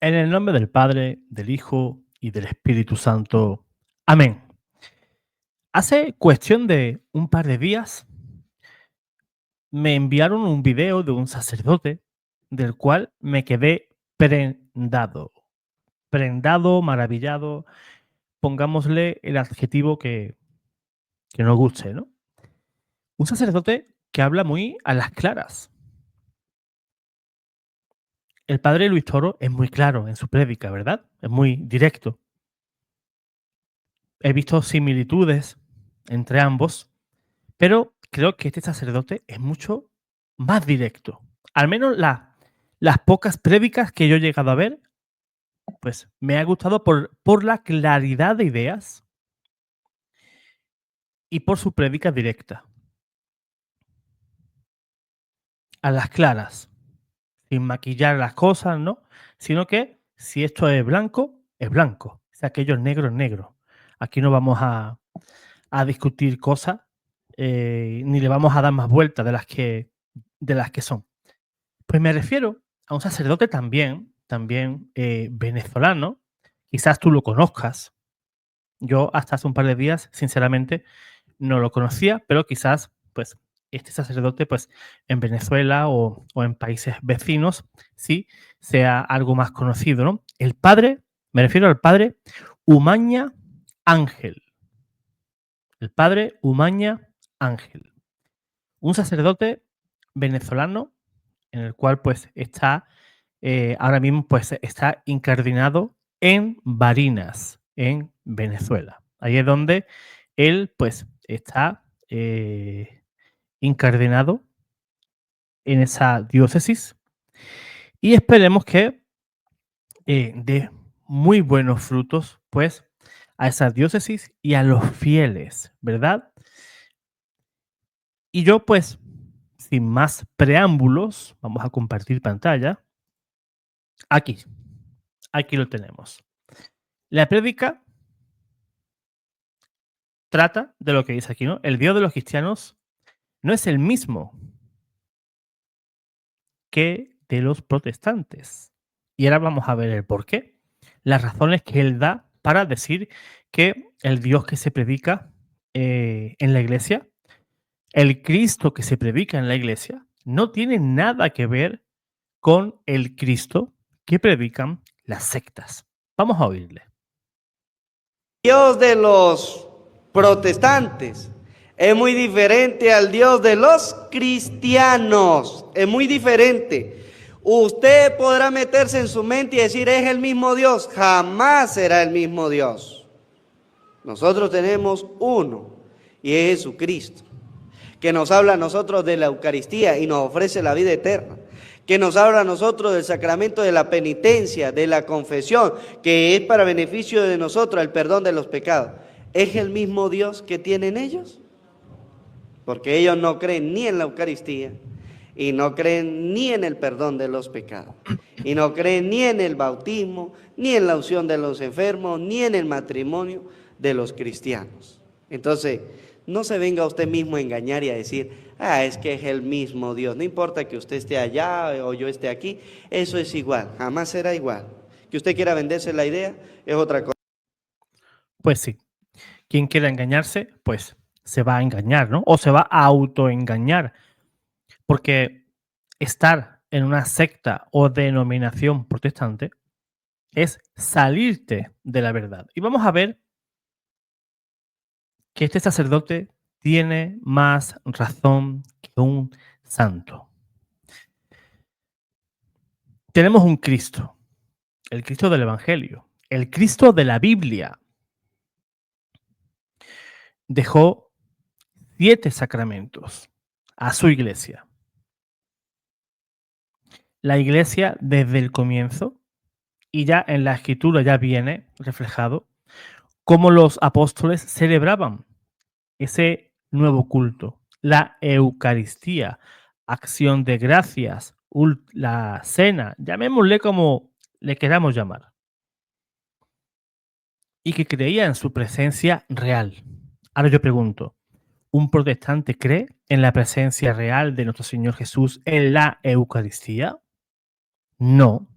En el nombre del Padre, del Hijo y del Espíritu Santo. Amén. Hace cuestión de un par de días me enviaron un video de un sacerdote del cual me quedé prendado. Prendado, maravillado, pongámosle el adjetivo que nos guste, ¿no? Un sacerdote que habla muy a las claras. El padre Luis Toro es muy claro en su prédica, ¿verdad? Es muy directo. He visto similitudes entre ambos, pero creo que este sacerdote es mucho más directo. Al menos las pocas prédicas que yo he llegado a ver, pues me ha gustado por la claridad de ideas y por su prédica directa, a las claras, sin maquillar las cosas, ¿no? Sino que si esto es blanco, es blanco. Si aquello es negro. Aquí no vamos a discutir cosas, ni le vamos a dar más vueltas de las que son. Pues me refiero a un sacerdote también venezolano, quizás tú lo conozcas. Yo hasta hace un par de días, sinceramente, no lo conocía, pero quizás, pues, este sacerdote, pues, en Venezuela o en países vecinos, sí sea algo más conocido, ¿no? El padre, me refiero al padre Umaña Ángel. El padre Umaña Ángel. Un sacerdote venezolano en el cual, pues, está ahora mismo pues está incardinado en Barinas, en Venezuela. Ahí es donde él pues está incardinado en esa diócesis y esperemos que dé muy buenos frutos pues a esa diócesis y a los fieles, ¿verdad? Y yo pues sin más preámbulos, vamos a compartir pantalla. Aquí, aquí lo tenemos. La prédica trata de lo que dice aquí, ¿no? El Dios de los cristianos no es el mismo que de los protestantes. Y ahora vamos a ver el por qué. Las razones que él da para decir que el Dios que se predica en la iglesia, el Cristo que se predica en la iglesia, no tiene nada que ver con el Cristo que predican las sectas. Vamos a oírle. Dios de los protestantes es muy diferente al Dios de los cristianos. Es muy diferente. Usted podrá meterse en su mente y decir es el mismo Dios. Jamás será el mismo Dios. Nosotros tenemos uno y es Jesucristo, que nos habla a nosotros de la Eucaristía y nos ofrece la vida eterna, que nos habla a nosotros del sacramento de la penitencia, de la confesión, que es para beneficio de nosotros el perdón de los pecados. ¿Es el mismo Dios que tienen ellos? Porque ellos no creen ni en la Eucaristía, y no creen ni en el perdón de los pecados, y no creen ni en el bautismo, ni en la unción de los enfermos, ni en el matrimonio de los cristianos. Entonces, no se venga usted mismo a engañar y a decir, es que es el mismo Dios, no importa que usted esté allá o yo esté aquí, eso es igual, jamás será igual. Que usted quiera venderse la idea es otra cosa. Pues sí, quien quiera engañarse, pues se va a engañar, ¿no? O se va a autoengañar. Porque estar en una secta o denominación protestante es salirte de la verdad. Y vamos a ver que este sacerdote tiene más razón que un santo. Tenemos un Cristo, el Cristo del Evangelio, el Cristo de la Biblia. Dejó 7 sacramentos a su iglesia. La iglesia desde el comienzo, y ya en la escritura ya viene reflejado, cómo los apóstoles celebraban ese nuevo culto, la Eucaristía, acción de gracias, la cena, llamémosle como le queramos llamar, y que creía en su presencia real. Ahora yo pregunto, ¿un protestante cree en la presencia real de nuestro Señor Jesús en la Eucaristía? No,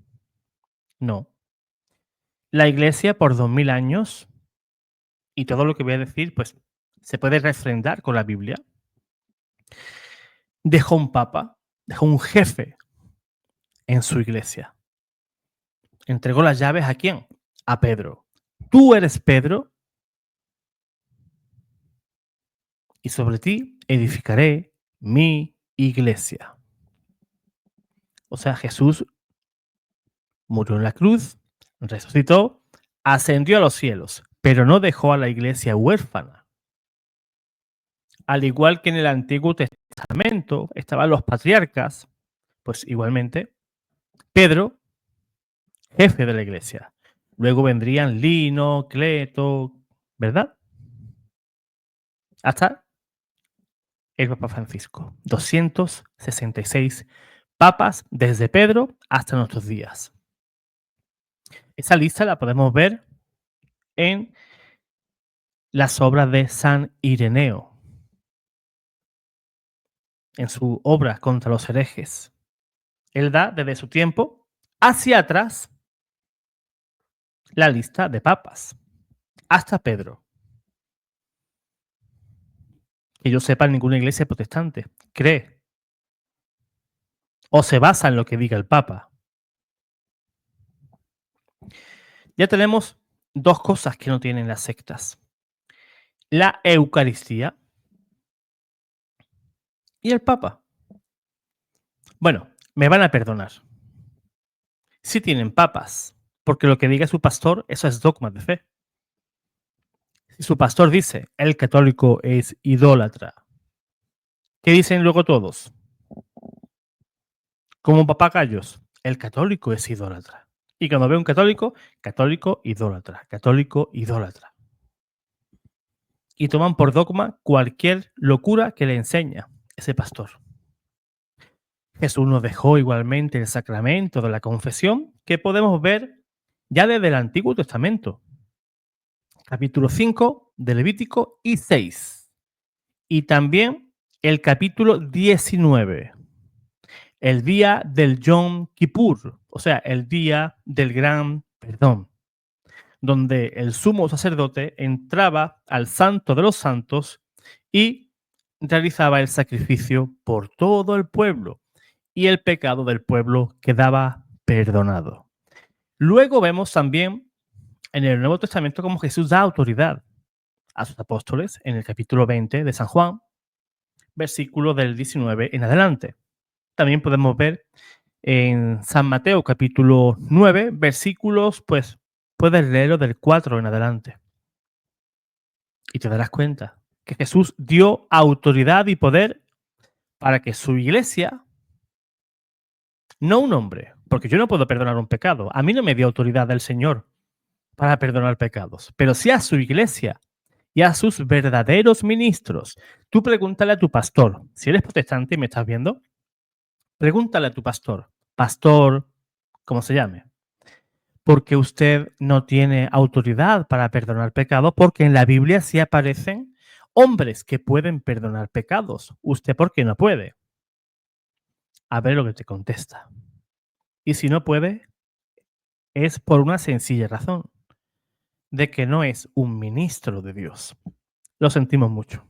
no. La Iglesia por 2000 años, y todo lo que voy a decir, pues se puede refrendar con la Biblia, dejó un papa, dejó un jefe en su iglesia. Entregó las llaves ¿a quién? A Pedro. Tú eres Pedro, y sobre ti edificaré mi iglesia. O sea, Jesús murió en la cruz, resucitó, ascendió a los cielos, pero no dejó a la iglesia huérfana. Al igual que en el Antiguo Testamento estaban los patriarcas, pues igualmente Pedro, jefe de la iglesia. Luego vendrían Lino, Cleto, ¿verdad? Hasta el Papa Francisco. 266 papas desde Pedro hasta nuestros días. Esa lista la podemos ver en las obras de San Ireneo, en su obra contra los herejes. Él da desde su tiempo hacia atrás la lista de papas, hasta Pedro. Que yo sepa, ninguna iglesia protestante cree o se basa en lo que diga el Papa. Ya tenemos dos cosas que no tienen las sectas: la Eucaristía y el Papa. Bueno, me van a perdonar. Sí tienen papas, porque lo que diga su pastor, eso es dogma de fe. Si su pastor dice, el católico es idólatra, ¿qué dicen luego todos? Como papagayos, el católico es idólatra. Y cuando ve un católico, católico idólatra, católico idólatra. Y toman por dogma cualquier locura que le enseña ese pastor. Jesús nos dejó igualmente el sacramento de la confesión, que podemos ver ya desde el Antiguo Testamento. Capítulo 5 de Levítico y 6. Y también el capítulo 19. El día del Yom Kippur, o sea, el día del gran perdón, donde el sumo sacerdote entraba al Santo de los Santos y realizaba el sacrificio por todo el pueblo, y el pecado del pueblo quedaba perdonado. Luego vemos también en el Nuevo Testamento cómo Jesús da autoridad a sus apóstoles en el capítulo 20 de San Juan, versículo del 19 en adelante. También podemos ver en San Mateo capítulo 9, versículos, pues puedes leerlo del 4 en adelante. Y te darás cuenta que Jesús dio autoridad y poder para que su iglesia, no un hombre, porque yo no puedo perdonar un pecado, a mí no me dio autoridad el Señor para perdonar pecados, pero sí a su iglesia y a sus verdaderos ministros. Tú pregúntale a tu pastor, si eres protestante y me estás viendo, pregúntale a tu pastor, como se llame, porque usted no tiene autoridad para perdonar pecados, porque en la Biblia sí aparecen hombres que pueden perdonar pecados. ¿Usted por qué no puede? A ver lo que te contesta. Y si no puede, es por una sencilla razón, de que no es un ministro de Dios. Lo sentimos mucho.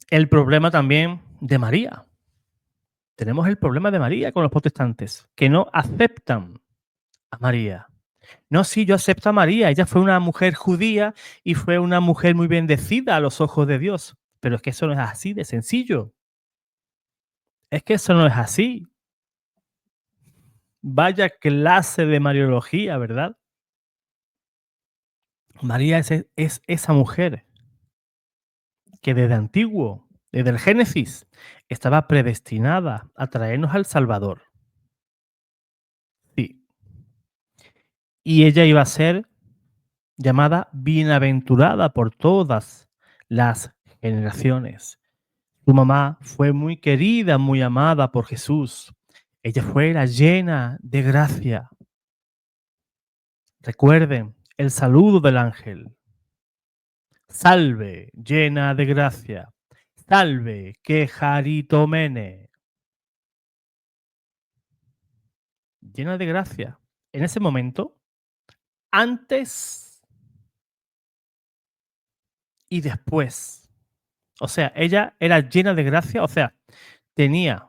El problema también de María. Tenemos el problema de María con los protestantes, que no aceptan a María. No, sí, yo acepto a María. Ella fue una mujer judía y fue una mujer muy bendecida a los ojos de Dios. Pero es que eso no es así de sencillo. Es que eso no es así. Vaya clase de mariología, ¿verdad? María es esa mujer que desde antiguo, desde el Génesis, estaba predestinada a traernos al Salvador. Sí. Y ella iba a ser llamada bienaventurada por todas las generaciones. Su mamá fue muy querida, muy amada por Jesús. Ella fue la llena de gracia. Recuerden el saludo del ángel. Salve, llena de gracia. Salve, que jaritomene. Llena de gracia. en ese momento, antes y después. O sea, ella era llena de gracia, o sea, tenía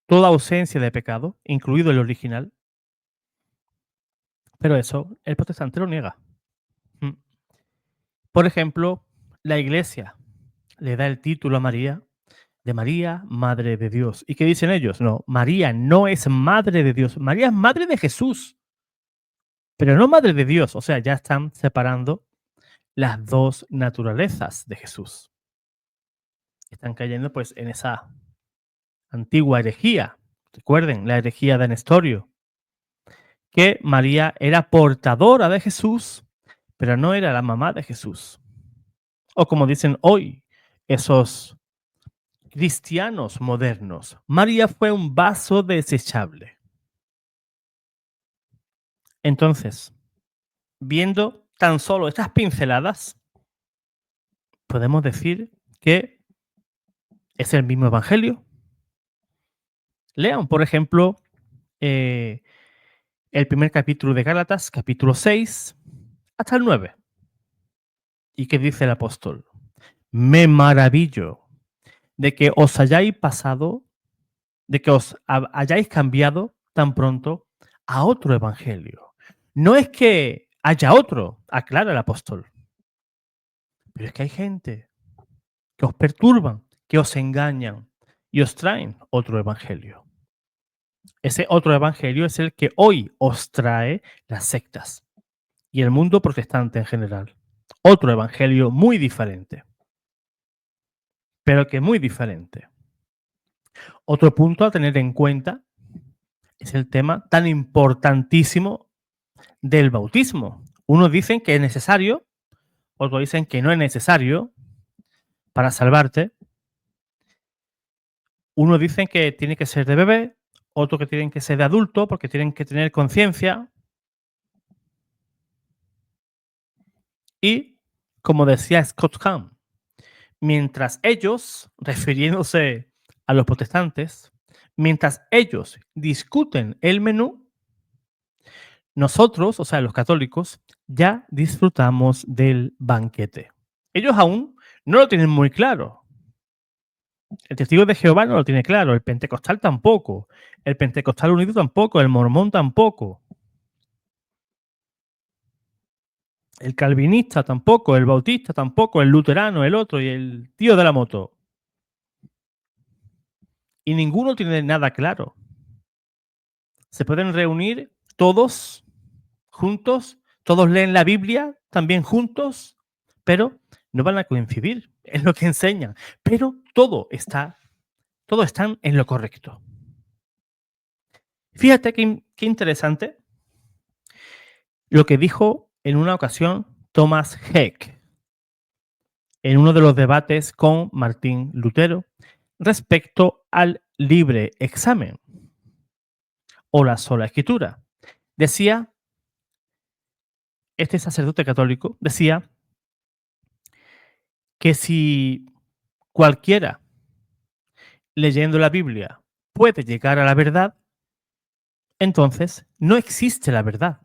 toda ausencia de pecado, incluido el original, pero eso el protestante lo niega. Mm. Por ejemplo, la Iglesia le da el título a María de María, Madre de Dios. ¿Y qué dicen ellos? No, María no es Madre de Dios, María es Madre de Jesús, pero no Madre de Dios. O sea, ya están separando las dos naturalezas de Jesús. Están cayendo pues en esa antigua herejía. Recuerden, la herejía de Nestorio, que María era portadora de Jesús, pero no era la mamá de Jesús. O como dicen hoy esos cristianos modernos, María fue un vaso desechable. Entonces, viendo tan solo estas pinceladas, podemos decir que es el mismo evangelio. Lean, por ejemplo, eh, el primer capítulo de Gálatas, capítulo 6, hasta el 9. ¿Y qué dice el apóstol? Me maravillo de que os hayáis pasado, de que os hayáis cambiado tan pronto a otro evangelio. No es que haya otro, aclara el apóstol, pero es que hay gente que os perturban, que os engañan y os traen otro evangelio. Ese otro evangelio es el que hoy os trae las sectas y el mundo protestante en general. Otro evangelio muy diferente, pero que muy diferente. Otro punto a tener en cuenta es el tema tan importantísimo del bautismo. Unos dicen que es necesario, otros dicen que no es necesario para salvarte. Unos dicen que tiene que ser de bebé, otros que tienen que ser de adulto porque tienen que tener conciencia. Y, como decía Scott Hahn, mientras ellos, refiriéndose a los protestantes, mientras ellos discuten el menú, nosotros, o sea, los católicos, ya disfrutamos del banquete. Ellos aún no lo tienen muy claro. El testigo de Jehová no lo tiene claro, el pentecostal tampoco, el pentecostal unido tampoco, el mormón tampoco, el calvinista tampoco, el bautista tampoco, el luterano, el otro y el tío de la moto. Y ninguno tiene nada claro. Se pueden reunir todos juntos, todos leen la Biblia también juntos, pero no van a coincidir en lo que enseñan. Pero todos están en lo correcto. Fíjate qué interesante lo que dijo en una ocasión Thomas Heck en uno de los debates con Martín Lutero respecto al libre examen o la sola escritura. Decía, este sacerdote católico decía que si cualquiera leyendo la Biblia puede llegar a la verdad, entonces no existe la verdad.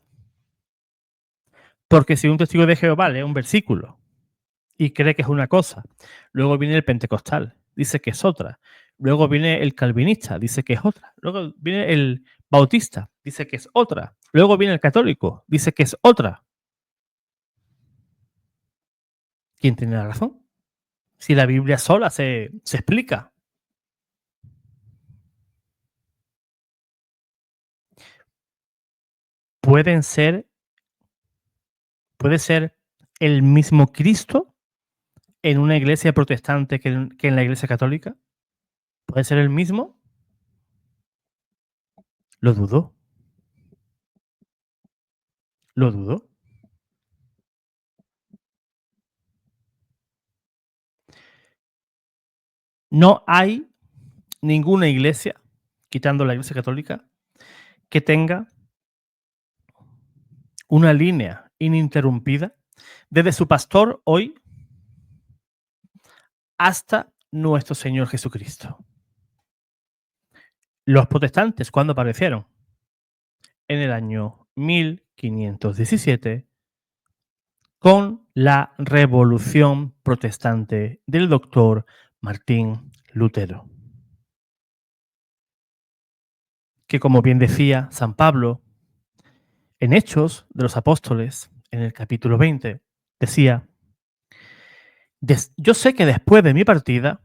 Porque si un testigo de Jehová lee un versículo y cree que es una cosa, luego viene el pentecostal, dice que es otra, luego viene el calvinista, dice que es otra, luego viene el bautista, dice que es otra, luego viene el católico, dice que es otra. ¿Quién tiene la razón? Si la Biblia sola se explica. Pueden ser, puede ser el mismo Cristo en una iglesia protestante que en la iglesia católica. ¿Puede ser el mismo? Lo dudo. Lo dudo. No hay ninguna iglesia, quitando la iglesia católica, que tenga una línea ininterrumpida desde su pastor hoy hasta nuestro Señor Jesucristo. Los protestantes, ¿cuándo aparecieron? en el año 1517 con la Revolución Protestante del doctor Martín Lutero, que, como bien decía San Pablo en Hechos de los Apóstoles, en el capítulo 20, decía: yo sé que después de mi partida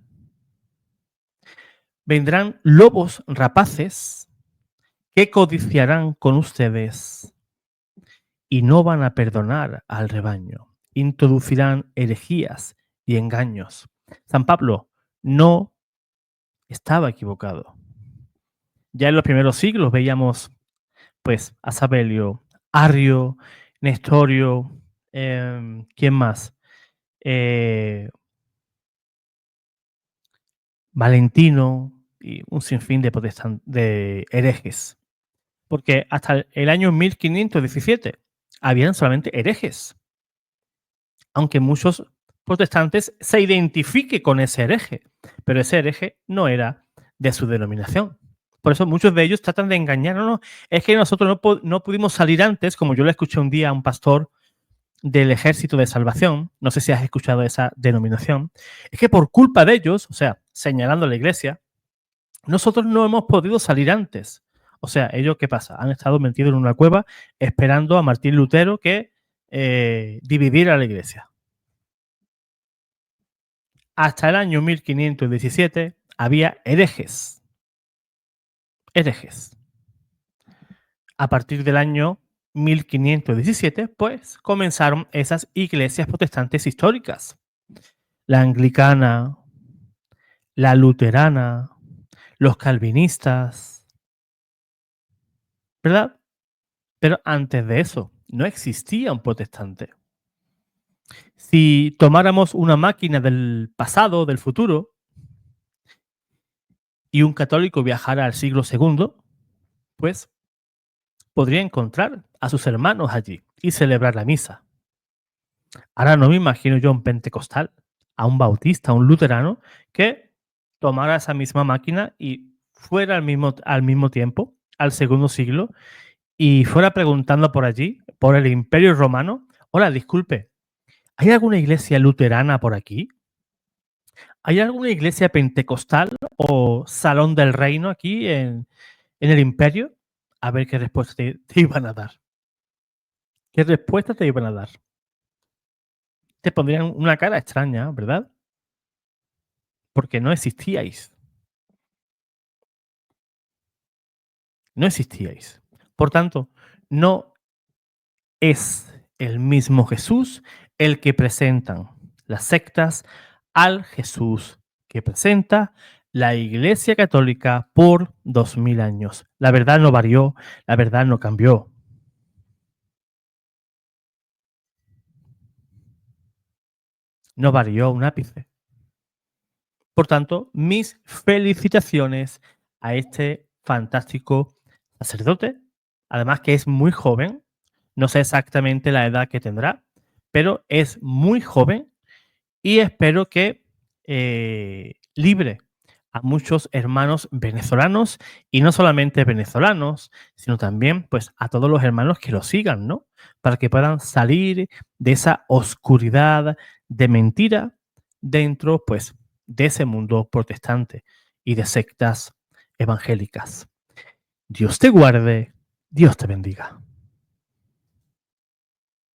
vendrán lobos rapaces que codiciarán con ustedes y no van a perdonar al rebaño. Introducirán herejías y engaños. San Pablo no estaba equivocado. Ya en los primeros siglos veíamos pues a Sabelio, Arrio, Nestorio, ¿quién más? Valentino y un sinfín de herejes. Porque hasta el año 1517 habían solamente herejes, aunque muchos protestantes se identifiquen con ese hereje, pero ese hereje no era de su denominación. Por eso muchos de ellos tratan de engañar. No, es que nosotros no pudimos salir antes, como yo le escuché un día a un pastor del Ejército de Salvación, no sé si has escuchado esa denominación, es que por culpa de ellos, o sea, señalando a la iglesia, nosotros no hemos podido salir antes. O sea, ellos, ¿qué pasa? Han estado metidos en una cueva esperando a Martín Lutero que dividiera la iglesia. Hasta el año 1517 había herejes. Herejes. A partir del año 1517, pues comenzaron esas iglesias protestantes históricas. La anglicana, la luterana, los calvinistas, ¿verdad? Pero antes de eso, no existía un protestante. Si tomáramos una máquina del pasado, del futuro, y un católico viajara al siglo II, pues podría encontrar a sus hermanos allí y celebrar la misa. Ahora no me imagino yo a un pentecostal, a un bautista, a un luterano, que tomara esa misma máquina y fuera al mismo tiempo, al segundo siglo, y fuera preguntando por allí, por el Imperio Romano: hola, disculpe, ¿hay alguna iglesia luterana por aquí? ¿Hay alguna iglesia pentecostal o salón del reino aquí en el imperio? A ver qué respuesta te iban a dar. ¿Qué respuesta te iban a dar? Te pondrían una cara extraña, ¿verdad? Porque no existíais. No existíais. Por tanto, no es el mismo Jesús el que presentan las sectas al Jesús que presenta la Iglesia Católica por 2000 años. La verdad no varió, la verdad no cambió. No varió un ápice. Por tanto, mis felicitaciones a este fantástico sacerdote, además que es muy joven, no sé exactamente la edad que tendrá, pero es muy joven y espero que libre a muchos hermanos venezolanos, y no solamente venezolanos, sino también pues a todos los hermanos que lo sigan, ¿no? Para que puedan salir de esa oscuridad de mentira dentro pues de ese mundo protestante y de sectas evangélicas. Dios te guarde, Dios te bendiga.